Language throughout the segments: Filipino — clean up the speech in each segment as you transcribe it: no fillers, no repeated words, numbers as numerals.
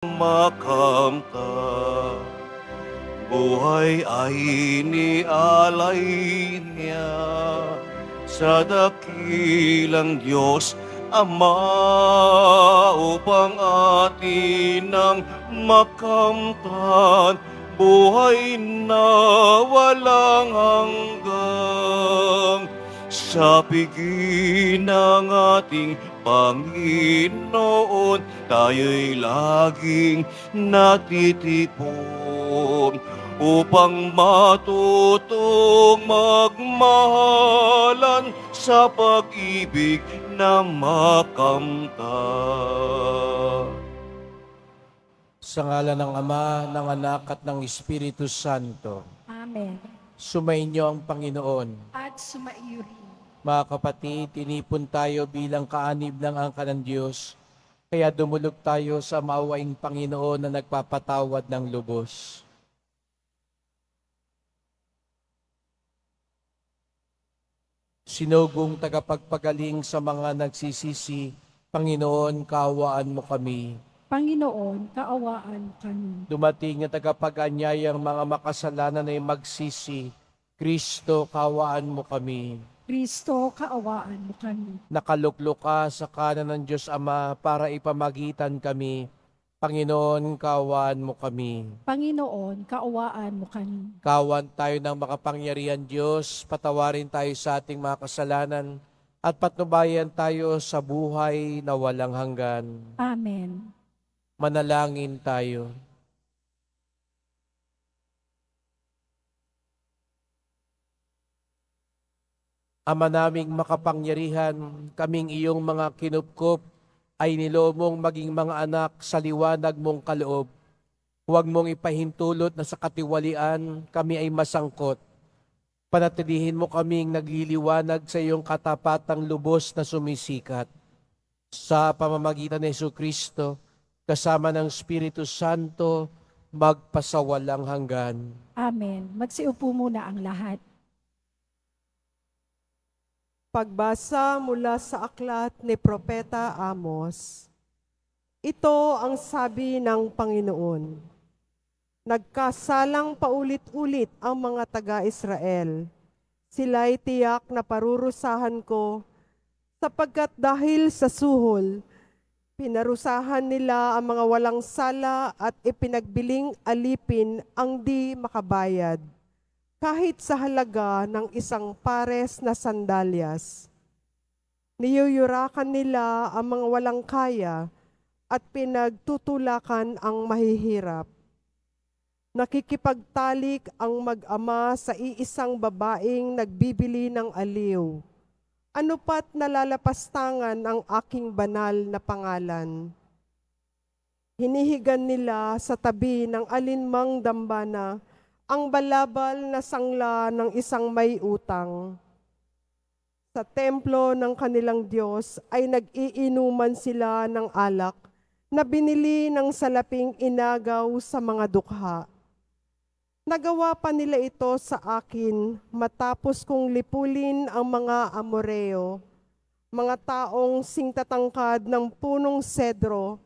makamtan. Buhay ay inialay niya sa dakilang Diyos Ama upang atin ang makamtan. Buhay na walang hanggan sa pigi ng ating Panginoon, tayo'y laging natitipon upang matutong magmahalan sa pag-ibig na makamtan. Sa ngalan ng Ama, ng Anak at ng Espiritu Santo. Amen. Sumainyo ang Panginoon. At sumaiyo rin. Mga kapatid, tinipon tayo bilang kaanib ng angka ng Diyos. Kaya dumulog tayo sa maawaing Panginoon na nagpapatawad ng lubos. Sinugong tagapagpagaling sa mga nagsisisi, Panginoon, kaawaan mo kami. Panginoon, kaawaan kami. Dumating na tagapag-anyayang mga makasalanan ay magsisi, Kristo, kaawaan mo kami. Kristo, kaawaan mo kami. Nakaluklok ka sa kanan ng Diyos Ama para ipamagitan kami. Panginoon, kaawaan mo kami. Panginoon, kaawaan mo kami. Kawan tayo ng makapangyarihan Diyos, patawarin tayo sa ating mga kasalanan, at patnubayan tayo sa buhay na walang hanggan. Amen. Manalangin tayo. Ama naming makapangyarihan, kaming iyong mga kinupkop ay nilomong maging mga anak sa liwanag mong kaloob. Huwag mong ipahintulot na sa katiwalian kami ay masangkot. Panatilihin mo kaming nagliliwanag sa iyong katapatang lubos na sumisikat. Sa pamamagitan ni Jesucristo, kasama ng Espiritu Santo, magpasawalang hanggan. Amen. Magsiupo muna ang lahat. Pagbasa mula sa aklat ni Propeta Amos. Ito ang sabi ng Panginoon. Nagkasalang paulit-ulit ang mga taga-Israel. Sila'y tiyak na parurusahan ko, sapagkat dahil sa suhol, pinarusahan nila ang mga walang sala at ipinagbiling alipin ang di makabayad, kahit sa halaga ng isang pares na sandalyas. Niyuyurakan nila ang mga walang kaya at pinagtutulakan ang mahihirap. Nakikipagtalik ang mag-ama sa iisang babaeng nagbibili ng aliw. Ano pat nalalapastangan ang aking banal na pangalan. Hinihigan nila sa tabi ng alinmang dambana ang balabal na sangla ng isang may utang. Sa templo ng kanilang Diyos ay nag-iinuman sila ng alak na binili ng salaping inagaw sa mga dukha. Nagawa pa nila ito sa akin matapos kong lipulin ang mga Amoreo, mga taong singtatangkad ng punong sedro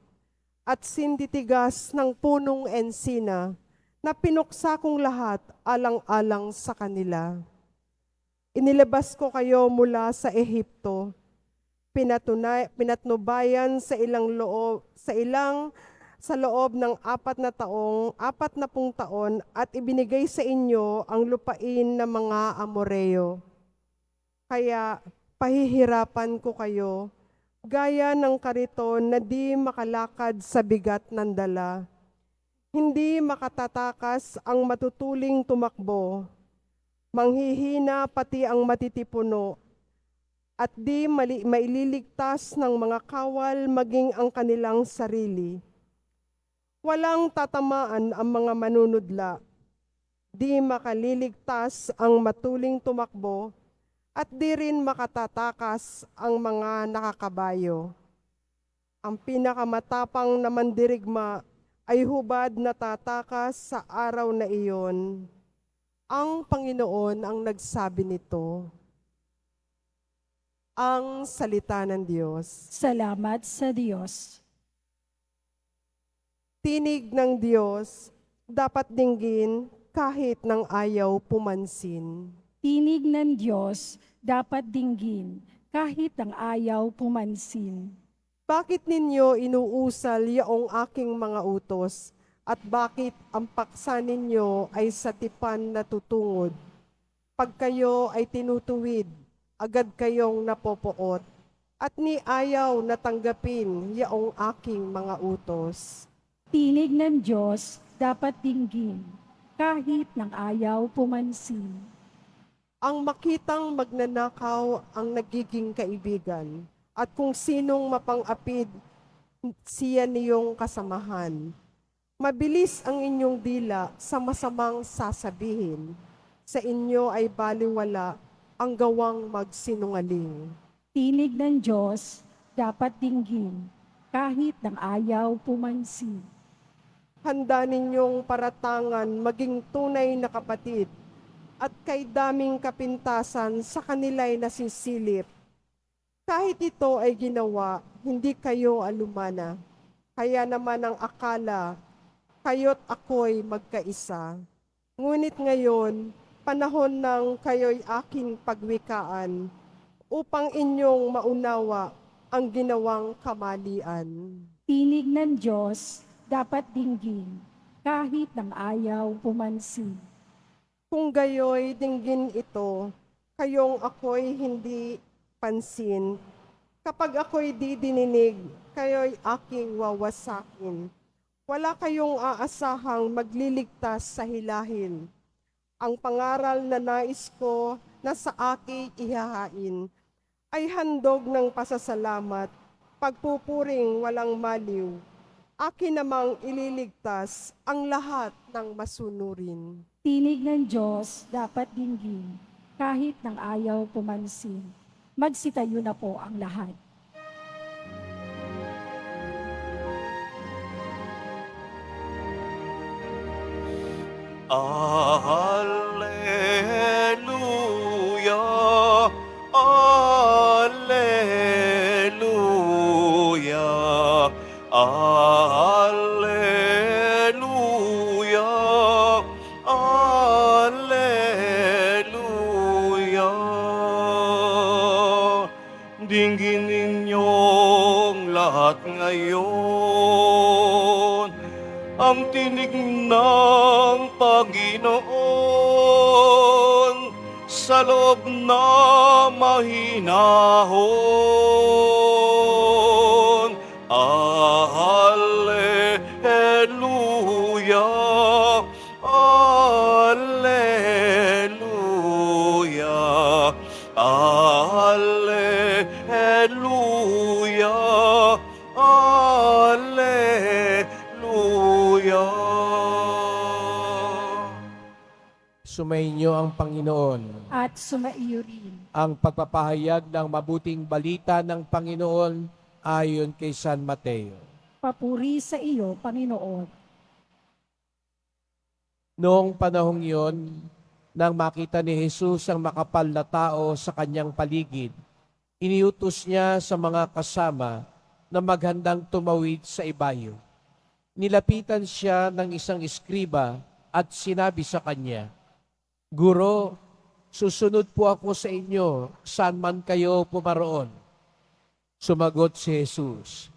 at sinditigas ng punong ensina, na pinuksa kong lahat alang-alang sa kanila. Inilabas ko kayo mula sa Ehipto, pinatnubayan sa loob ng 40 taon at ibinigay sa inyo ang lupain ng mga Amoreo. Kaya pahihirapan ko kayo, gaya ng kariton na di makalakad sa bigat ng dala. Hindi makatatakas ang matutuling tumakbo, manghihina pati ang matitipuno, at di maililigtas ng mga kawal maging ang kanilang sarili. Walang tatamaan ang mga manunudla, di makaliligtas ang matuling tumakbo, at di rin makatatakas ang mga nakakabayo. Ang pinakamatapang na mandirigma ay hubad na tatakas sa araw na iyon. Ang Panginoon ang nagsabi nito. Ang salita ng Diyos. Salamat sa Diyos. Tinig ng Diyos, dapat dinggin kahit ng ayaw pumansin. Tinig ng Diyos, dapat dinggin, kahit ang ayaw pumansin. Bakit ninyo inuusal yaong aking mga utos? At bakit ang paksa ninyo ay sa tipan na tutungod? Pag kayo ay tinutuwid, agad kayong napopoot, at ni ayaw na tanggapin yaong aking mga utos. Tinig ng Diyos, dapat dinggin, kahit ng ayaw pumansin. Ang makitang magnanakaw ang nagiging kaibigan, at kung sinong mapang-apid, siya niyong kasamahan. Mabilis ang inyong dila sa masamang sasabihin. Sa inyo ay baliwala ang gawang magsinungaling. Tinig ng Diyos, dapat dinggin, kahit ng ayaw pumansin. Handa ninyong paratangan maging tunay na kapatid, at kay daming kapintasan sa kanila'y nasisilip. Kahit ito ay ginawa, hindi kayo alumana. Kaya naman ang akala, kayo't ako'y magkaisa. Ngunit ngayon, panahon ng kayo'y aking pagwikaan, upang inyong maunawa ang ginawang kamalian. Tinig ng Diyos, dapat dinggin, kahit ng ayaw pumansin. Kung gayo'y dinggin ito, kayong ako'y hindi pansin. Kapag ako'y di dininig, kayo'y aking wawasakin. Wala kayong aasahang magliligtas sa hilahin. Ang pangaral na nais ko na sa akin ihahain ay handog ng pasasalamat, pagpupuring walang maliw. Akin namang ililigtas ang lahat ng masunurin. Tinig ng Diyos, dapat dinggin, kahit ng ayaw pumansin. Magsitayo na po ang lahat. Alleluia, Alleluia, Alleluia, Alleluia. Dinggin ninyong lahat ngayon ang tinig ng Panginoon sa loob na mahinahon. Alleluia, Alleluia, Alleluia, Alleluia. Sumainyo ang Panginoon. At sumaiyo rin. Ang pagpapahayag ng mabuting balita ng Panginoon ayon kay San Mateo. Papuri sa iyo, Panginoon. Noong panahong iyon, nang makita ni Jesus ang makapal na tao sa kanyang paligid, iniutos niya sa mga kasama na maghandang tumawid sa ibayo. Nilapitan siya ng isang eskriba at sinabi sa kanya, "Guro, susunod po ako sa inyo saan man kayo pumaroon." Sumagot si Jesus,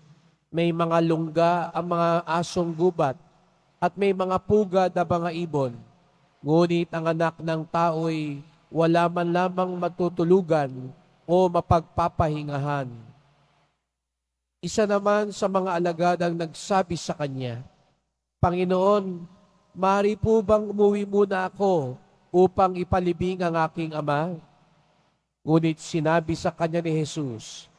"May mga lungga ang mga asong gubat at may mga pugad na mga ibon. Ngunit ang anak ng tao'y wala man lamang matutulugan o mapagpapahingahan." Isa naman sa mga alagad ang nagsabi sa kanya, "Panginoon, maaari po bang umuwi muna ako upang ipalibing ang aking ama?" Ngunit sinabi sa kanya ni Jesus,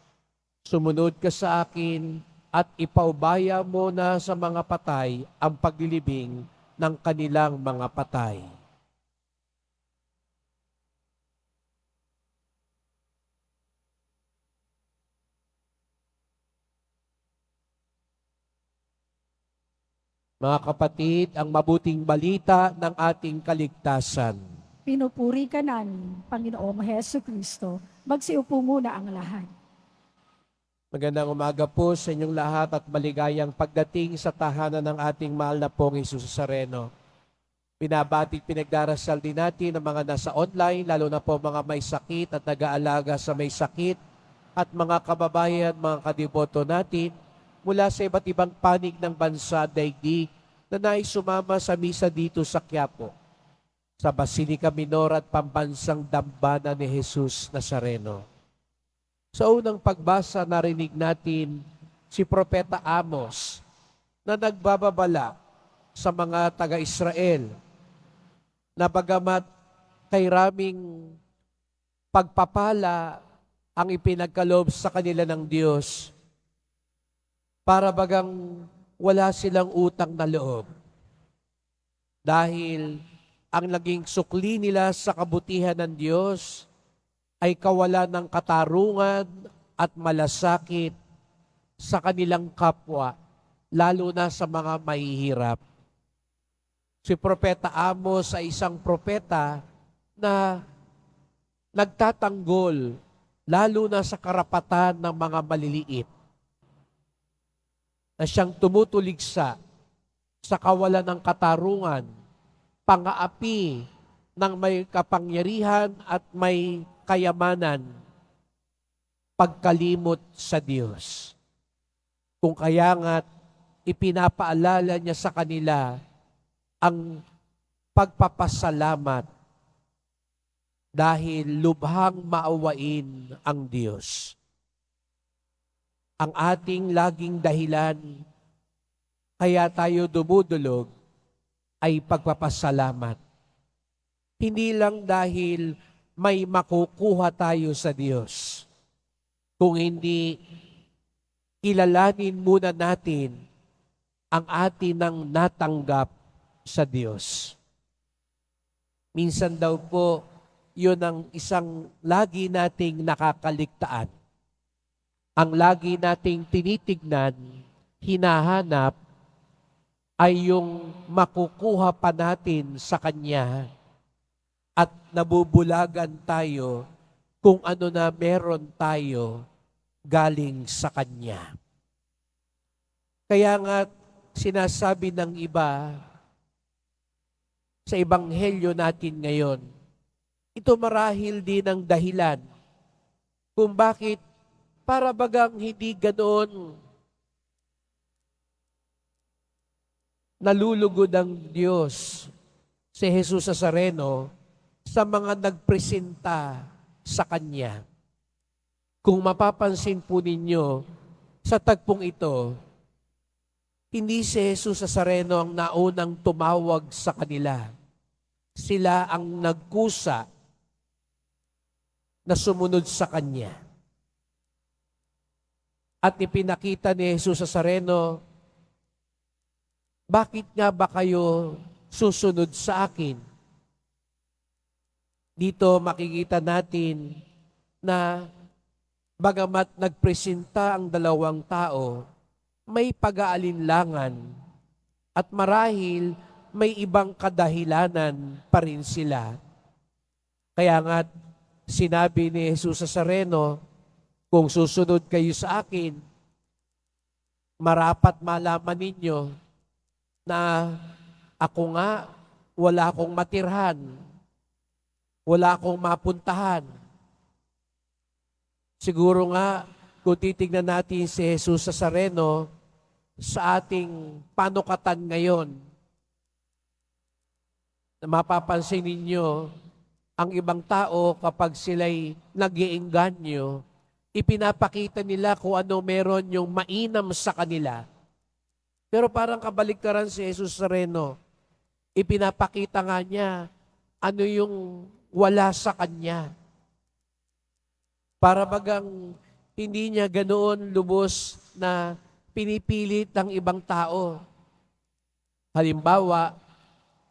"Sumunod ka sa akin at ipaubaya mo na sa mga patay ang paglilibing ng kanilang mga patay." Mga kapatid, ang mabuting balita ng ating kaligtasan. Pinupuri ka namin, Panginoong Heso Kristo. Magsiupo muna ang lahat. Magandang umaga po sa inyong lahat at maligayang pagdating sa tahanan ng ating mahal na pong Jesus Nazareno. Binabati at pinagdarasal din natin ang mga nasa online, lalo na po mga may sakit at nag-aalaga sa may sakit at mga kababayan, mga kadiboto natin mula sa iba't ibang panig ng bansa daigdig na nais sumama sa misa dito sa Quiapo, sa Basilica Minor at Pambansang Dambana ni Jesus Nazareno. Sa unang pagbasa, narinig natin si Propeta Amos na nagbababala sa mga taga-Israel na bagamat kay raming pagpapala ang ipinagkaloob sa kanila ng Diyos, para bagang wala silang utang na loob. Dahil ang naging sukli nila sa kabutihan ng Diyos ay kawalan ng katarungan at malasakit sa kanilang kapwa, lalo na sa mga mahihirap. Si Propeta Amos ay isang propeta na nagtatanggol, lalo na sa karapatan ng mga maliliit, na siyang tumutuligsa sa kawalan ng katarungan, pang-aapi ng may kapangyarihan at may kayamanan, pagkalimot sa Diyos. Kung kaya nga't ipinapaalala niya sa kanila ang pagpapasalamat dahil lubhang maawain ang Diyos. Ang ating laging dahilan kaya tayo dumudulog ay pagpapasalamat. Hindi lang dahil may makukuha tayo sa Diyos, kung hindi kilalanin muna natin ang atin ng natanggap sa Diyos. Minsan daw po, yun ang isang lagi nating nakakaligtaan. Ang lagi nating tinitignan, hinahanap, ay yung makukuha pa natin sa Kanya at nabubulagan tayo kung ano na meron tayo galing sa Kanya. Kaya nga sinasabi ng iba sa ebanghelyo natin ngayon, ito marahil din ang dahilan kung bakit para bagang hindi ganoon nalulugod ang Diyos si Jesus Nazareno sa mga nagpresenta sa Kanya. Kung mapapansin po ninyo, sa tagpong ito, hindi si Jesus Nazareno ang naunang tumawag sa kanila. Sila ang nagkusa na sumunod sa Kanya. At ipinakita ni Jesus Nazareno, bakit nga ba kayo susunod sa akin? Dito makikita natin na bagamat nagpresenta ang dalawang tao, may pag-aalinlangan at marahil may ibang kadahilanan pa rin sila. Kaya nga sinabi ni Jesus Nazareno, kung susunod kayo sa akin, marapat malaman ninyo na ako nga wala akong matirhan, wala akong mapuntahan. Siguro nga, kung titignan natin si Jesus Nazareno sa ating panukatan ngayon, mapapansin ninyo, ang ibang tao kapag sila'y nag-iengganyo, ipinapakita nila kung ano meron yung mainam sa kanila. Pero parang kabaliktaran si Jesus Nazareno, ipinapakita nga niya ano yung wala sa Kanya. Para bagang hindi niya ganoon lubos na pinipilit ng ibang tao. Halimbawa,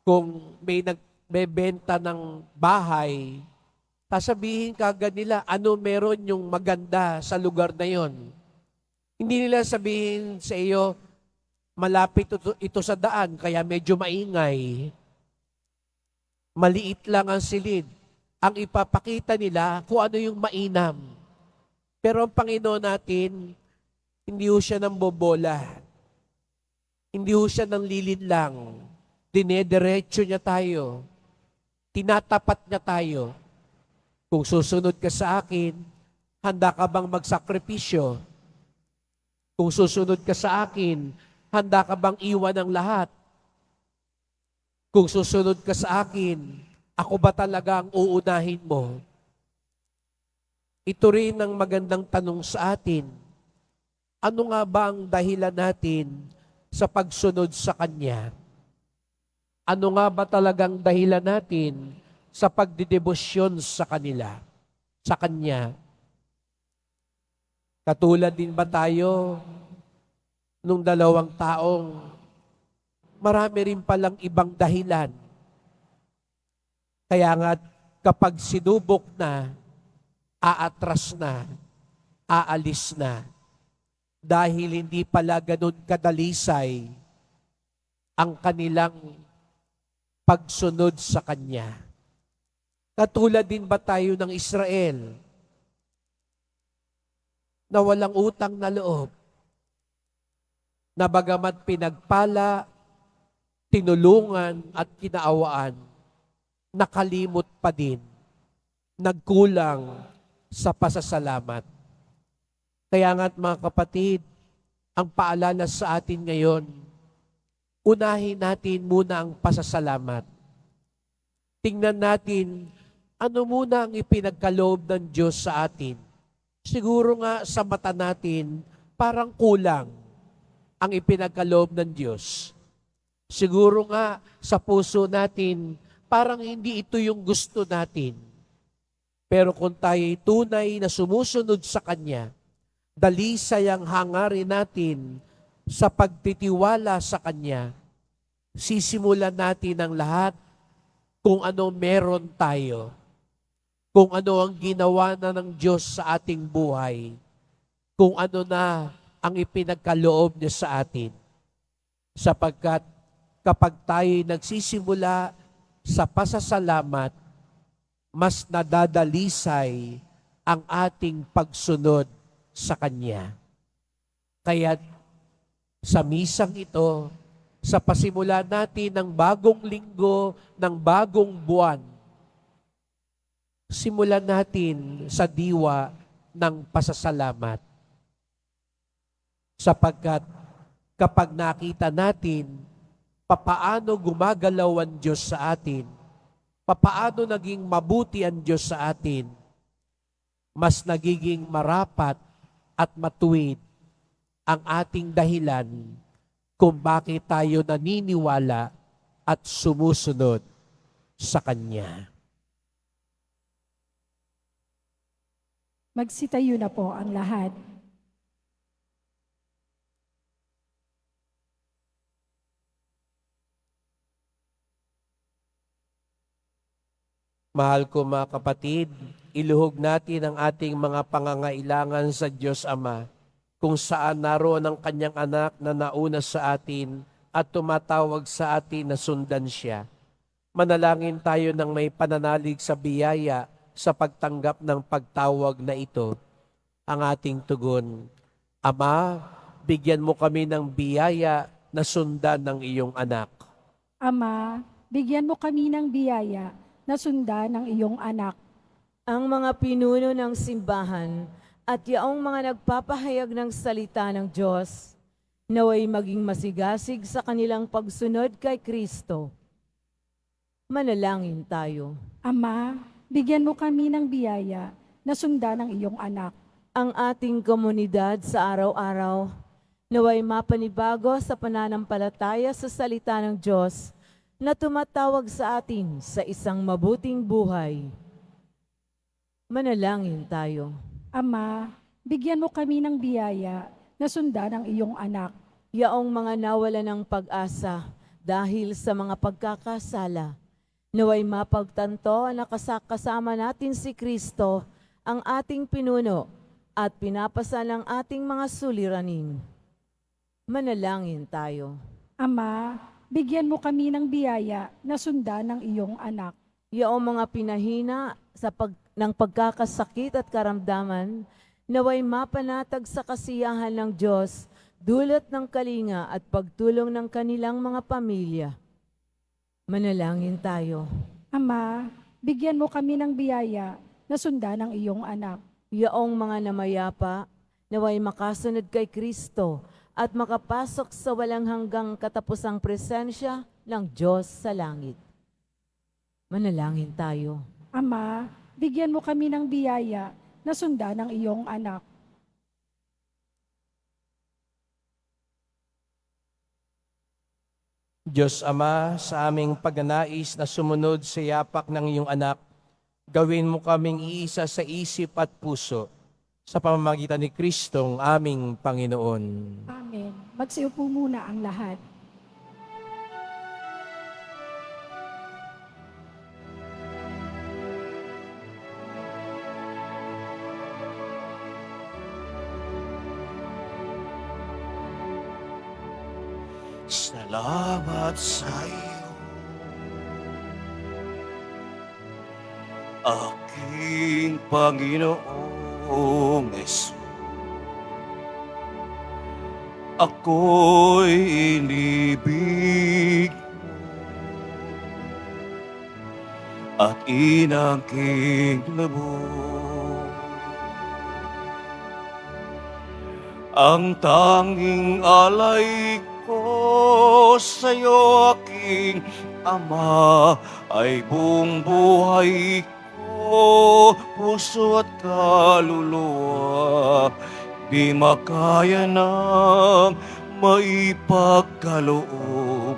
kung may nagbebenta ng bahay, sasabihin kagad nila ano meron yung maganda sa lugar na yon. Hindi nila sabihin sa iyo, malapit ito sa daan, kaya medyo maingay. Maliit lang ang silid. Ang ipapakita nila kung ano yung mainam. Pero ang Panginoon natin, Hindi ho siya ng bobola. Hindi ho siya ng lilinlang. Dinediretso niya tayo. Tinatapat niya tayo. Kung susunod ka sa akin, handa ka bang magsakripisyo? Kung susunod ka sa akin, handa ka bang iwan ang lahat? Kung susunod ka sa akin, ako ba talaga ang uunahin mo? Ito rin ang magandang tanong sa atin. Ano nga ba ang dahilan natin sa pagsunod sa Kanya? Ano nga ba talagang dahilan natin sa pagdidebosyon sa kanila, sa Kanya? Katulad din ba tayo nung dalawang taong marami rin palang ibang dahilan? Kaya nga kapag sinubok na, aatras na, aalis na, dahil hindi pala ganun kadalisay ang kanilang pagsunod sa Kanya. Katulad din ba tayo ng Israel na walang utang na loob, na bagamat pinagpala, tinulungan at kinaawaan, nakalimot pa din, nagkulang sa pasasalamat. Kaya nga't mga kapatid, ang paalala sa atin ngayon, unahin natin muna ang pasasalamat. Tingnan natin, ano muna ang ipinagkaloob ng Diyos sa atin. Siguro nga sa mata natin, parang kulang ang ipinagkaloob ng Diyos. Siguro nga sa puso natin, parang hindi ito yung gusto natin. Pero kung tayo'y tunay na sumusunod sa Kanya, dalisay ang hangarin natin sa pagtitiwala sa Kanya, sisimulan natin ang lahat kung ano meron tayo, kung ano ang ginawa na ng Diyos sa ating buhay, kung ano na ang ipinagkaloob niya sa atin. Sapagkat kapag tayo'y nagsisimula sa pasasalamat, mas nadadalisay ang ating pagsunod sa Kanya. Kaya sa misang ito, sa pasimula natin ng bagong linggo, ng bagong buwan, simulan natin sa diwa ng pasasalamat. Sapagkat kapag nakita natin papaano gumagalaw ang Diyos sa atin, papaano naging mabuti ang Diyos sa atin, mas nagiging marapat at matuwid ang ating dahilan kung bakit tayo naniniwala at sumusunod sa Kanya. Magsitayo na po ang lahat. Mahal ko mga kapatid, iluhog natin ang ating mga pangangailangan sa Diyos Ama, kung saan naroon ang Kanyang anak na nauna sa atin at tumatawag sa atin na sundan Siya. Manalangin tayo ng may pananalig sa biyaya sa pagtanggap ng pagtawag na ito. Ang ating tugon, Ama, bigyan mo kami ng biyaya na sundan ng iyong anak. Ama, bigyan mo kami ng biyaya na sundan ng iyong anak. Ang mga pinuno ng simbahan at yaong mga nagpapahayag ng salita ng Diyos, naway maging masigasig sa kanilang pagsunod kay Kristo. Manalangin tayo. Ama, bigyan mo kami ng biyaya na sundan ng iyong anak. Ang ating komunidad sa araw-araw, naway mapanibago sa pananampalataya sa salita ng Diyos na tumatawag sa atin sa isang mabuting buhay. Manalangin tayo. Ama, bigyan mo kami ng biyaya na sundan ng iyong anak. Yaong mga nawala ng pag-asa dahil sa mga pagkakasala, naway mapagtanto na kasama natin si Kristo, ang ating pinuno, at pinapasa ng ating mga suliranin. Manalangin tayo. Ama, bigyan mo kami ng biyaya na sundan ng iyong anak. Yaong mga pinahina ng pagkakasakit at karamdaman, naway mapanatag sa kasiyahan ng Diyos, dulot ng kalinga at pagtulong ng kanilang mga pamilya. Manalangin tayo. Ama, bigyan mo kami ng biyaya na sundan ang iyong anak. Yaong mga namayapa, naway makasunod kay Kristo at makapasok sa walang hanggang katapusang presensya ng Diyos sa langit. Manalangin tayo. Ama, bigyan mo kami ng biyaya na sundan ang iyong anak. Diyos Ama, sa aming pagnanais na sumunod sa yapak ng iyong anak, gawin mo kaming iisa sa isip at puso sa pamamagitan ni Kristong aming Panginoon. Amen. Magsiupo muna ang lahat. Salamat sa iyo, aking Panginoong Hesus. Ako'y inibig mo at inangking lubos. Ang tanging alay ko sa'yo, aking Ama, ay buong buhay ko, puso at kaluluwa. Di makaya ng maipagkaloob,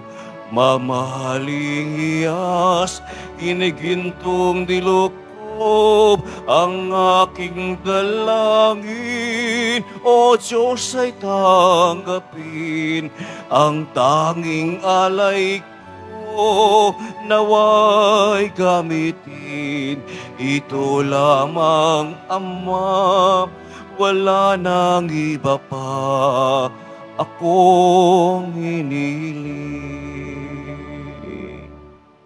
mamahaling hiyas, inigintong dilokob, ang aking dalangin, O Diyos ay tanggapin, ang tanging alay ko, naway gamitin, ito lamang Ama, wala nang iba pa akong hiniling.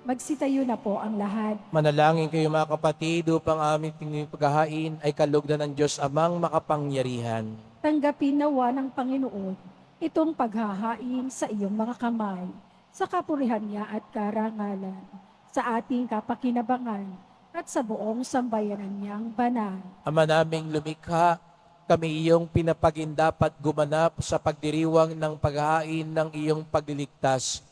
Magsitayo na po ang lahat. Manalangin kayo mga kapatid upang aming paghahain ay kalugdan ng Diyos Amang makapangyarihan. Tanggapin nawa ng Panginoon itong paghahain sa iyong mga kamay, sa kapurihan niya at karangalan, sa ating kapakinabangan at sa buong sambayanan niyang banal. Ama naming lumikha, kami iyong pinapagindapat gumanap sa pagdiriwang ng paghahain ng iyong pagliligtas.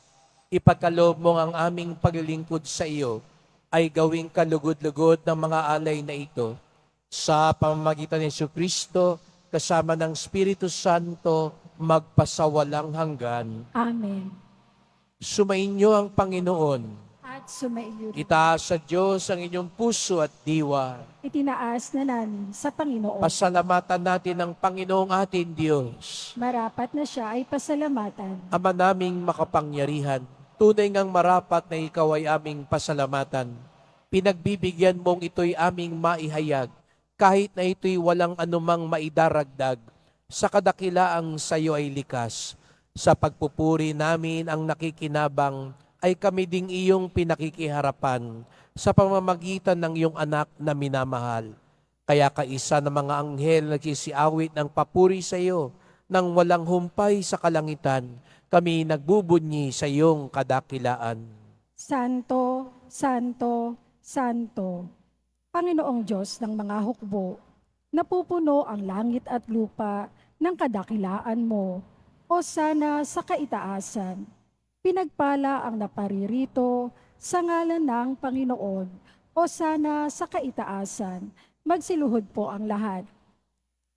Ipagkaloob mo ang aming paglilingkod sa iyo ay gawing kalugod-lugod ng mga alay na ito. Sa pamamagitan ni Jesucristo, kasama ng Espiritu Santo, magpasawalang hanggan. Amen. Sumainyo ang Panginoon. At sumaiyo rin. Itaas sa Diyos ang inyong puso at diwa. Itinaas na namin sa Panginoon. Pasalamatan natin ang Panginoong ating Diyos. Marapat na siya ay pasalamatan. Ama naming makapangyarihan, tunay ngang marapat na ikaw ay aming pasalamatan. Pinagbibigyan mong ito'y aming maihayag, kahit na ito'y walang anumang maidaragdag. Sa kadakilaang sa iyo ay likas. Sa pagpupuri namin ang nakikinabang, ay kami ding iyong pinakikiharapan sa pamamagitan ng iyong anak na minamahal. Kaya kaisa ng mga anghel nagsisiawit ng papuri sa iyo, nang walang humpay sa kalangitan, kami nagbubunyi sa iyong kadakilaan. Santo, Santo, Santo, Panginoong Diyos ng mga hukbo, napupuno ang langit at lupa ng kadakilaan mo, o sana sa kaitaasan. Pinagpala ang naparirito sa ngalan ng Panginoon, o sana sa kaitaasan. Magsiluhod po ang lahat.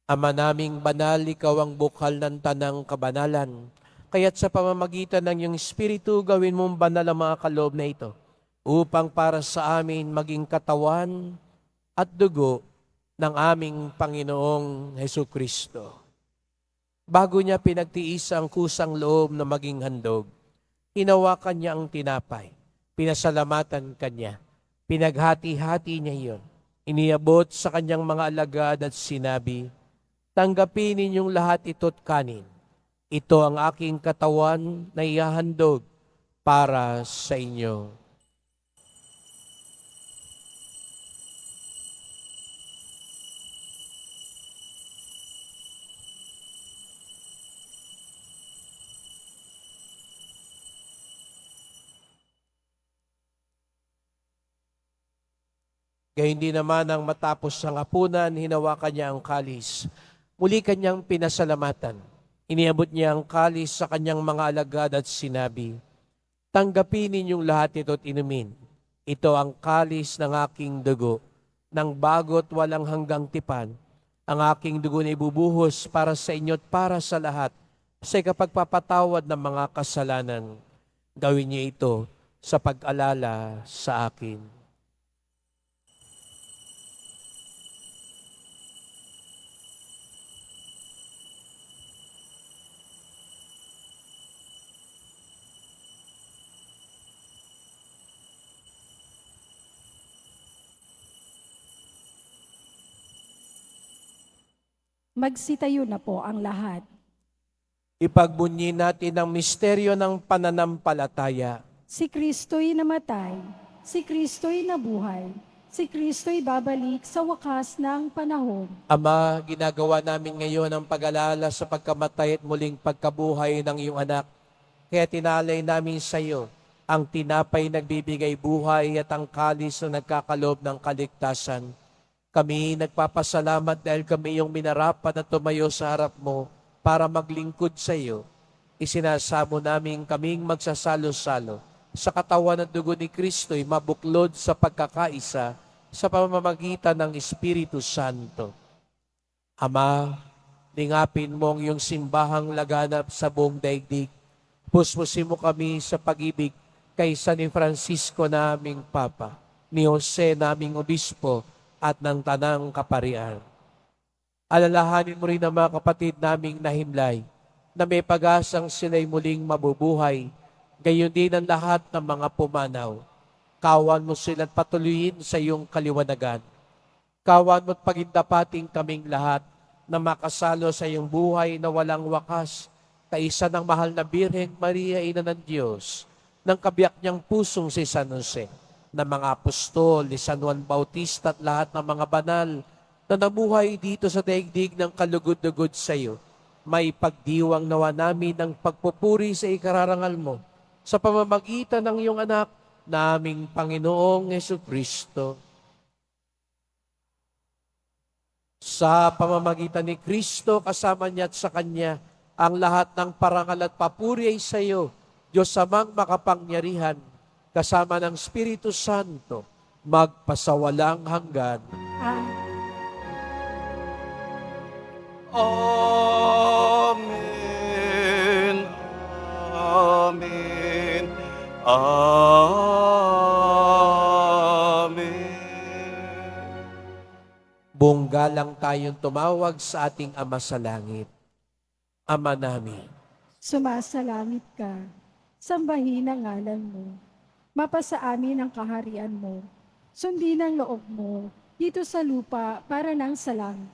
Ama naming banal, ikaw ang bukal ng tanang kabanalan. Kaya't sa pamamagitan ng iyong Espiritu, gawin mong banal ang mga kaloob na ito, upang para sa amin maging katawan at dugo ng aming Panginoong Hesukristo. Bago niya pinagtiis ang kusang loob na maging handog, hinawakan niya ang tinapay, pinasalamatan kanya, pinaghati-hati niya iyon, iniabot sa kanyang mga alagad at sinabi, tanggapin ninyong lahat ito't kanin. Ito ang aking katawan na ihahandog para sa inyo. Gayun din naman ang matapos ang hapunan, hinawakan niya ang kalis. Muli kanyang pinasalamatan. Iniabot niya ang kalis sa kanyang mga alagad at sinabi, tanggapin ninyong lahat ito at inumin. Ito ang kalis ng aking dugo, ng bago't walang hanggang tipan. Ang aking dugo na ibubuhos para sa inyo at para sa lahat sa ikapagpapatawad ng mga kasalanan. Gawin niyo ito sa pag-alala sa akin. Magsitayo na po ang lahat. Ipagbunyi natin ang misteryo ng pananampalataya. Si Kristo'y namatay, si Kristo'y nabuhay, si Kristo'y babalik sa wakas ng panahon. Ama, ginagawa namin ngayon ang pag-alala sa pagkamatay at muling pagkabuhay ng iyong anak. Kaya tinalay namin sa iyo ang tinapay nagbibigay buhay at ang kalis na nagkakalob ng kaligtasan. Kami nagpapasalamat dahil kami iyong minarapat at tumayo sa harap mo para maglingkod sa iyo. Isinasamo namin kaming magsasalo-salo sa katawan at dugo ni Kristo'y mabuklod sa pagkakaisa sa pamamagitan ng Espiritu Santo. Ama, lingapin mo ang iyong simbahang laganap sa buong daigdig. Puspusin mo kami sa pag-ibig kay San Francisco naming Papa, ni Jose naming Obispo, at ng Tanang Kaparian. Alalahanin mo rin ang mga kapatid naming nahimlay na may pag-asang sila'y muling mabubuhay, gayon din ang lahat ng mga pumanaw. Kawan mo sila't patuloyin sa iyong kaliwanagan. Kawan mo't pagindapating kaming lahat na makasalo sa iyong buhay na walang wakas, kaisa ng mahal na Birheng Maria, Ina ng Diyos, ng kabiyak niyang pusong si San Jose, ng mga apostol, ni San Juan Bautista at lahat ng mga banal na namuhay dito sa daigdig ng kalugod-lugod sa iyo. May pagdiwang nawa namin ng pagpupuri sa ikararangal mo sa pamamagitan ng iyong anak, naming Panginoong Jesucristo. Sa pamamagitan ni Kristo, kasama niya at sa Kanya, ang lahat ng parangal at papuri ay sa iyo, Diyos amang makapangyarihan, kasama ng Espiritu Santo, magpasawalang hanggan. Amen. Amen. Amen. Buong galang tayong tumawag sa ating Ama sa Langit. Ama namin, Sumasalangit ka, sambahin ang ngalan mo. Mapasa amin ang kaharian mo. Sundin ang loob mo dito sa lupa para nang sa langit.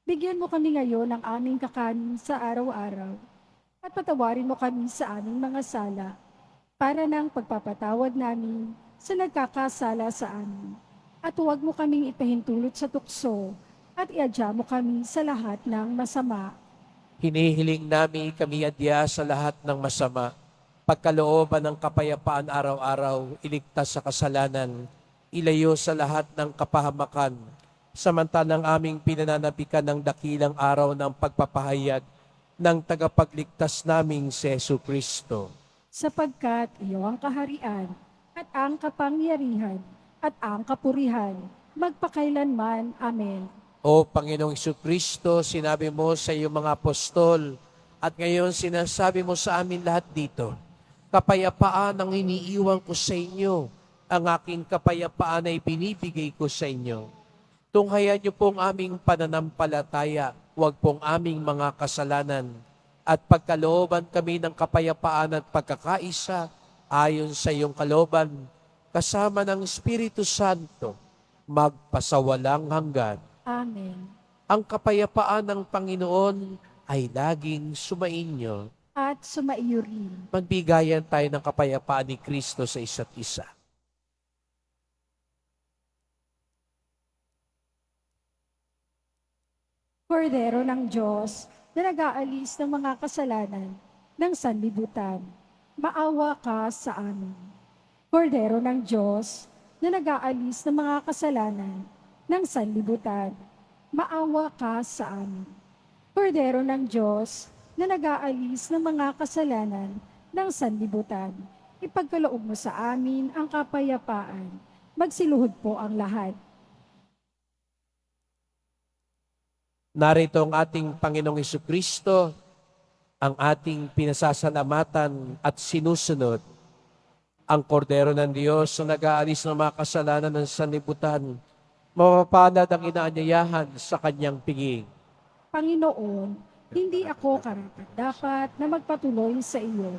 Bigyan mo kami ngayon ng aming kakanin sa araw-araw at patawarin mo kami sa aming mga sala para nang pagpapatawad namin sa nagkakasala sa amin. At huwag mo kaming ipahintulot sa tukso at iadya mo kami sa lahat ng masama. hinihiling namin kami adya sa lahat ng masama, pagkalooban ng kapayapaan araw-araw, iligtas sa kasalanan, ilayo sa lahat ng kapahamakan, samantalang aming pinananabikan ng dakilang araw ng pagpapahayag ng tagapagligtas naming si Jesucristo. Sapagkat iyo ang kaharian at ang kapangyarihan at ang kapurihan, magpakailanman. Amen. O Panginoong Jesucristo, sinabi mo sa iyong mga apostol, at ngayon sinasabi mo sa amin lahat dito, kapayapaan ang iniiwan ko sa inyo, ang aking kapayapaan ay binibigay ko sa inyo. Tunghayan niyo pong aming pananampalataya, huwag pong aming mga kasalanan, at pagkalooban kami ng kapayapaan at pagkakaisa ayon sa iyong kalooban, kasama ng Espiritu Santo, magpasawalang hanggan. Amen. Ang kapayapaan ng Panginoon ay laging sumainyo. At sumaiyo rin. Magbigayan tayo ng kapayapaan ni Kristo sa isa't isa. Kordero ng Diyos na nag-aalis ng mga kasalanan ng sanlibutan, maawa ka sa amin. Kordero ng Diyos na nag-aalis ng mga kasalanan ng sanlibutan, maawa ka sa amin. Kordero ng Diyos na nag-aalis ng mga kasalanan ng sanlibutan, ipagkaloob mo sa amin ang kapayapaan. Magsiluhod po ang lahat. Narito ang ating Panginoong Hesukristo, ang ating pinasasalamatan at sinusunod. Ang Kordero ng Diyos na nag-aalis ng mga kasalanan ng sanlibutan, mapapalad ang inaanyayahan sa kanyang piging. Panginoon, hindi ako karapat-dapat na magpatuloy sa iyo.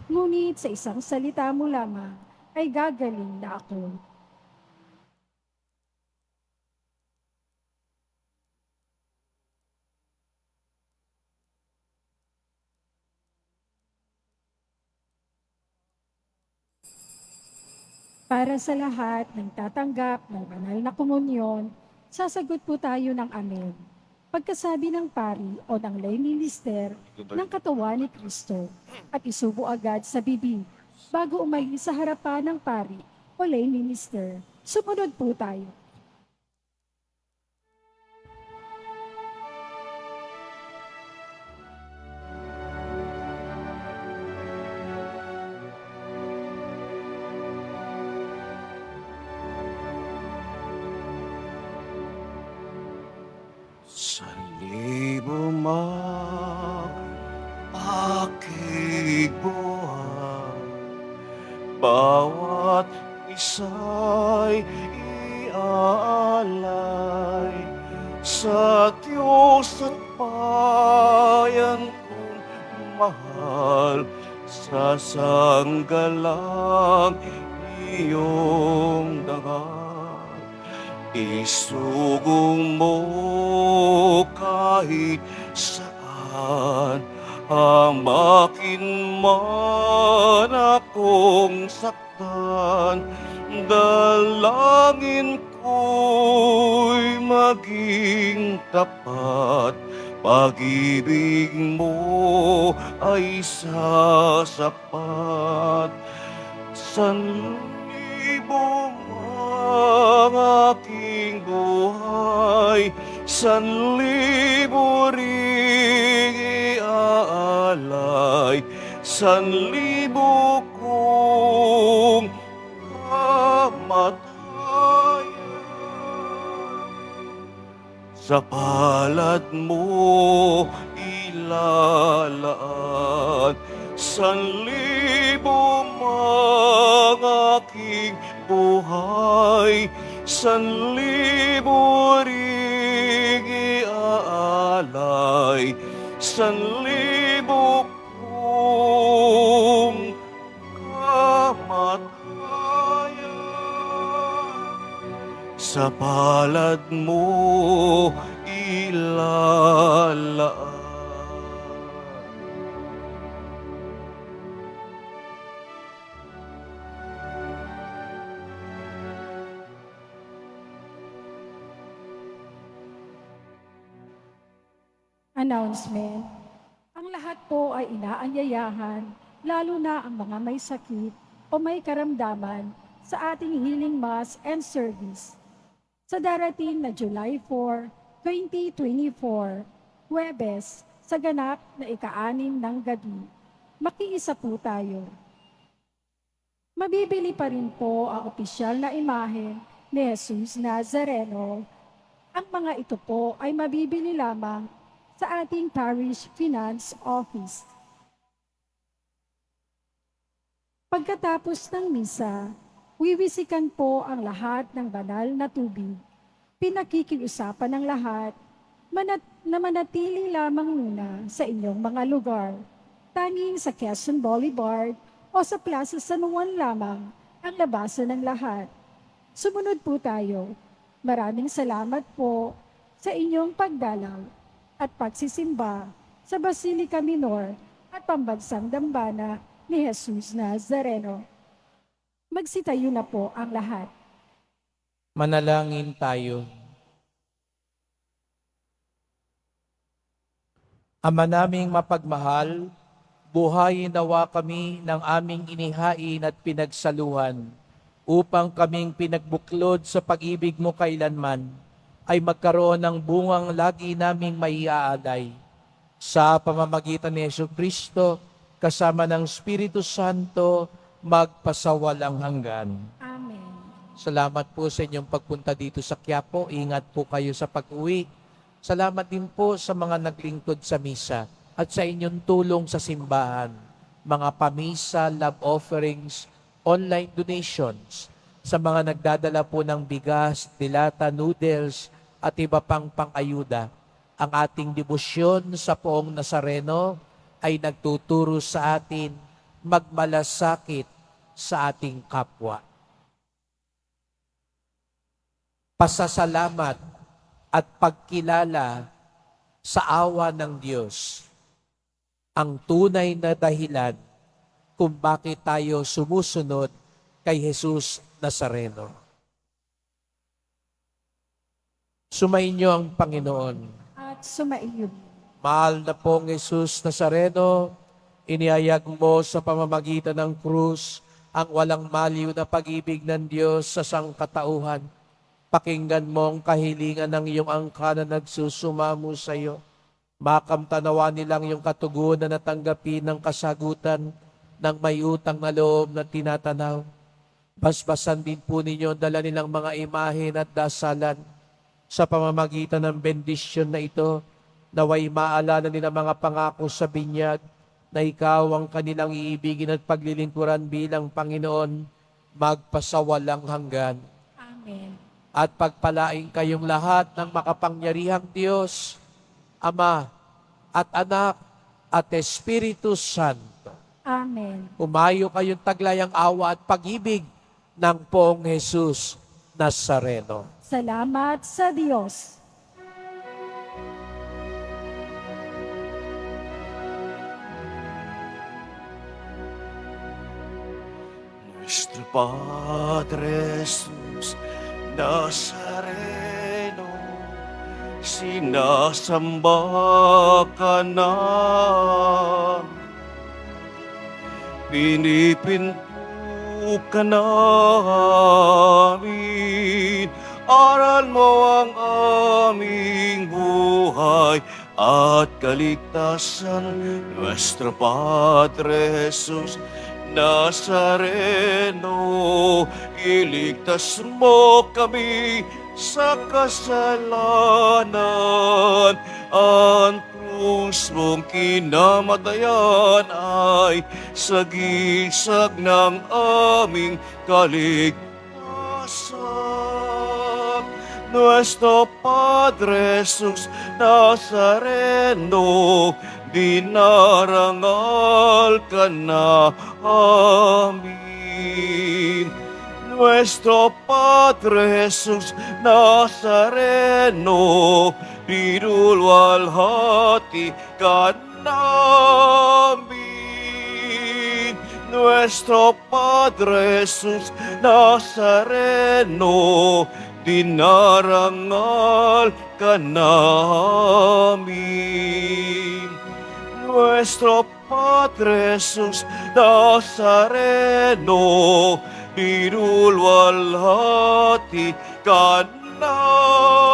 Ngunit sa isang salita mo lamang ay gagaling na ako. Para sa lahat ng tatanggap ng banal na komunyon, sasagot po tayo ng amen. Pagkasabi ng pari o ng lay minister ng katawan ni Kristo at isubo agad sa bibig bago umalis sa harapan ng pari o lay minister. Sumunod po tayo. Sa libo mang aking buhay, bawat isa'y iaalay sa Diyos at bayan kong mahal, sa sanggalang iyong dangal. Isugong mo kahit saan, hamakin man akong saktan, dalangin ko'y maging tapat, pag-ibig mo ay sasapat. Sanlibo ang aking buhay, sanlibo ring iaalay, sanlibo kong kamatayan. Sa palad mo ilalaan, sanlibo mang aking buhay, sanlibo ring iaalay, sanlibo kong kamatayan. Sa palad mo ilalaan. Announcement. Ang lahat po ay inaanyayahan, lalo na ang mga may sakit o may karamdaman sa ating healing mass and service. Sa darating na July 4, 2024, Huwebes, sa ganap na ika-6 ng gabi, makiisa po tayo. Mabibili pa rin po ang opisyal na imahe ni Jesus Nazareno. Ang mga ito po ay mabibili lamang sa ating Parish Finance Office. Pagkatapos ng misa, wiwisikan po ang lahat ng banal na tubig. Pinakikiusapan ng lahat na manatili lamang muna sa inyong mga lugar. Tanging sa Quezon Boulevard o sa Plaza San Juan lamang ang labasan ng lahat. Sumunod po tayo. Maraming salamat po sa inyong pagdalaw at pagsisimba sa Basilica Minor at Pambansang Dambana ni Jesus Nazareno. Magsitayo na po ang lahat. Manalangin tayo. Ama naming mapagmahal, buhayin nawa kami ng aming inihain at pinagsaluhan upang kaming pinagbuklod sa pag-ibig mo kailanman ay magkaroon ng bungang lagi naming maiaalay. Sa pamamagitan ni Jesucristo, kasama ng Espiritu Santo, magpasawalang hanggan. Amen. Salamat po sa inyong pagpunta dito sa Quiapo. Ingat po kayo sa pag-uwi. Salamat din po sa mga naglingkod sa misa at sa inyong tulong sa simbahan, mga pamisa, love offerings, online donations, sa mga nagdadala po ng bigas, dilata, noodles, at iba pang pang-ayuda. Ang ating debosyon sa Poong Nazareno ay nagtuturo sa atin magmalasakit sa ating kapwa. Pasasalamat at pagkilala sa awa ng Diyos ang tunay na dahilan kung bakit tayo sumusunod kay Jesus Nazareno. Sumainyo ang Panginoon. At sumaiyo. Mahal na pong Jesus Nazareno, inihayag mo sa pamamagitan ng krus ang walang maliw na pag-ibig ng Diyos sa sangkatauhan. Pakinggan mo ang kahilingan ng iyong angka na nagsusumamo sa iyo. Makamtanawa nilang iyong katugunan na tanggapin ng kasagutan ng may utang na loob na tinatanaw. Basbasan din po ninyo ang dala nilang mga imahen at dasalan sa pamamagitan ng bendisyon na ito. Naway maalala nila mga pangako sa binyag na ikaw ang kanilang iibigin at paglilingkuran bilang Panginoon magpasawalang hanggan. Amen. At pagpalain kayong lahat ng makapangyarihang Diyos, Ama at Anak at Espiritu Santo. Amen. Umayo kayong taglayang awa at pag-ibig ng Poong Jesus Nazareno. Salamat sa Diyos. Nuestro Padre Jesus Nazareno, sinasamba ka namin. Pinipinto ka namin. Aral mo ang aming buhay at kaligtasan. Nuestro Padre Jesus Nazareno, iligtas mo kami sa kasalanan. Ang krus mong kinamatayan ay sagisag ng aming kaligtasan. Nuestro Padre Jesus Nazareno, dinarangal ka na amin. Nuestro Padre Jesus Nazareno, dinulwalhati ka namin. Nuestro Padre Jesus Nazareno, dinarangal ka namin. Nuestro Padre Jesus Nazareno, dinulwalhati ka namin.